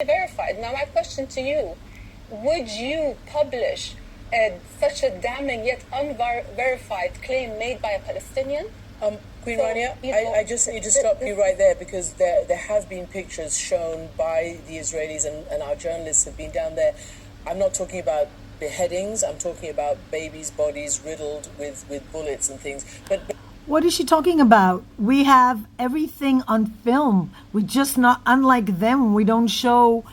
verified. Now, my question to you, would you publish such a damning yet unverified claim made by a Palestinian? Queen Rania, I just need to stop you right there, because there have been pictures shown by the Israelis, and our journalists have been down there. I'm not talking about beheadings, I'm talking about babies' bodies riddled with bullets and things. But what is she talking about? We have everything on film. We just not, unlike them, we don't show,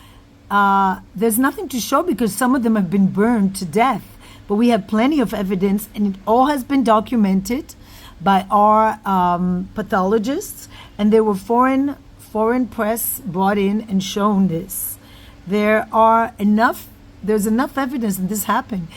there's nothing to show because some of them have been burned to death. But we have plenty of evidence, and it all has been documented by our pathologists, and there were foreign press brought in and shown this. There's enough evidence that this happened.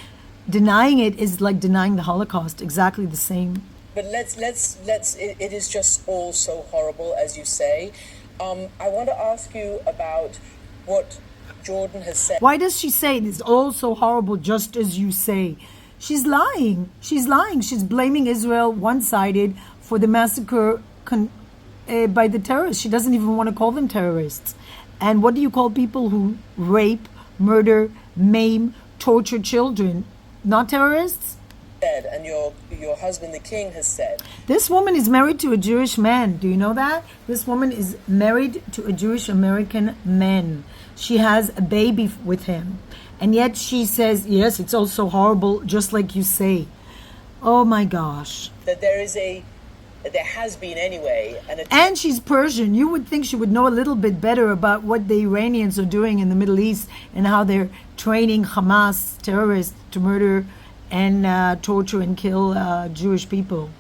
Denying it is like denying the Holocaust, exactly the same. But it is just all so horrible, as you say. I want to ask you about what Jordan has said. Why does she say it is all so horrible, just as you say? She's lying. She's lying. She's blaming Israel one-sided for the massacre by the terrorists. She doesn't even want to call them terrorists. And what do you call people who rape, murder, maim, torture children? Not terrorists? And your husband, the king, has said. This woman is married to a Jewish man. Do you know that? This woman is married to a Jewish American man. She has a baby with him. And yet she says, yes, it's also horrible, just like you say. Oh my gosh. That there has been anyway. And she's Persian. You would think she would know a little bit better about what the Iranians are doing in the Middle East and how they're training Hamas terrorists to murder and torture and kill Jewish people.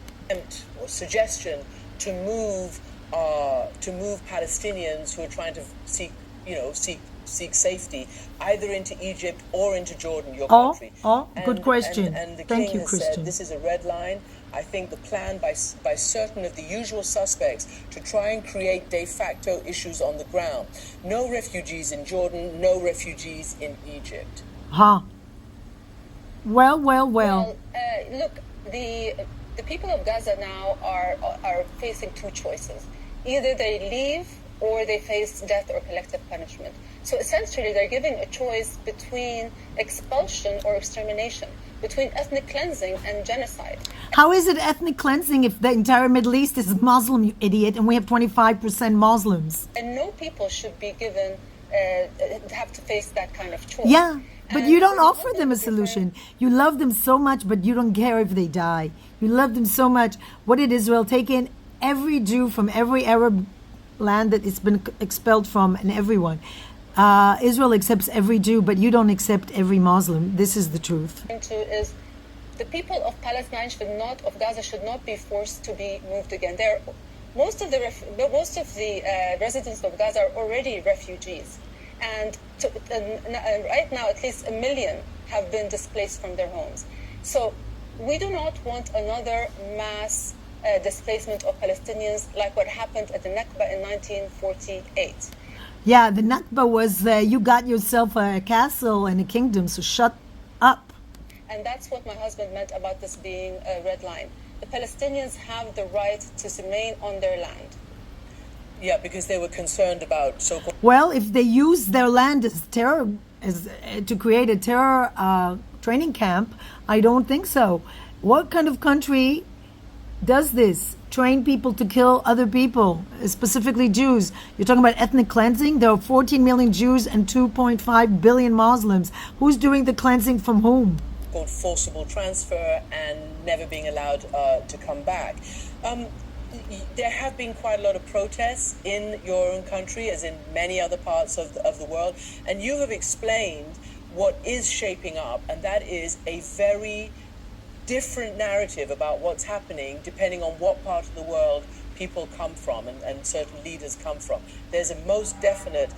Or suggestion to move Palestinians who are trying to seek safety either into Egypt or into Jordan, your country. Good question. And the Thank king you, has Christian. said this is a red line. I think the plan by certain of the usual suspects to try and create de facto issues on the ground. No refugees in Jordan, no refugees in Egypt. Well. Look, the people of Gaza now are facing two choices. Either they leave or they face death or collective punishment. So essentially, they're giving a choice between expulsion or extermination, between ethnic cleansing and genocide. How is it ethnic cleansing if the entire Middle East is Muslim, you idiot, and we have 25% Muslims? And no people should be given, have to face that kind of choice. Yeah, but you don't offer them a solution. You love them so much, but you don't care if they die. You love them so much. What did Israel take in? Every Jew from every Arab land that it's been expelled from, and everyone. Israel accepts every Jew, but you don't accept every Muslim. This is the truth. Is the people of Palestine of Gaza should not be forced to be moved again. Most of the residents of Gaza are already refugees, and right now at least 1 million have been displaced from their homes. So we do not want another mass displacement of Palestinians like what happened at the Nakba in 1948. Yeah, the Nakba was you got yourself a castle and a kingdom, so shut up. And that's what my husband meant about this being a red line. The Palestinians have the right to remain on their land. Yeah, because they were concerned about so-called... Well, if they use their land as terror, to create a terror training camp, I don't think so. What kind of country does this? Train people to kill other people, specifically Jews. You're talking about ethnic cleansing? There are 14 million Jews and 2.5 billion Muslims. Who's doing the cleansing from whom? Called forcible transfer and never being allowed to come back. There have been quite a lot of protests in your own country, as in many other parts of the world, and you have explained what is shaping up, and that is a very different narrative about what's happening depending on what part of the world people come from and certain leaders come from. There's a most definite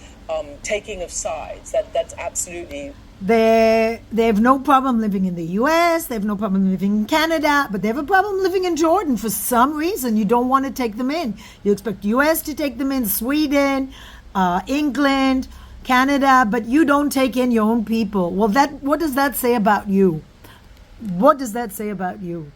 taking of sides. That's absolutely... They have no problem living in the US, they have no problem living in Canada, but they have a problem living in Jordan. For some reason, you don't want to take them in. You expect US to take them in, Sweden, England, Canada, but you don't take in your own people. Well, what does that say about you? What does that say about you?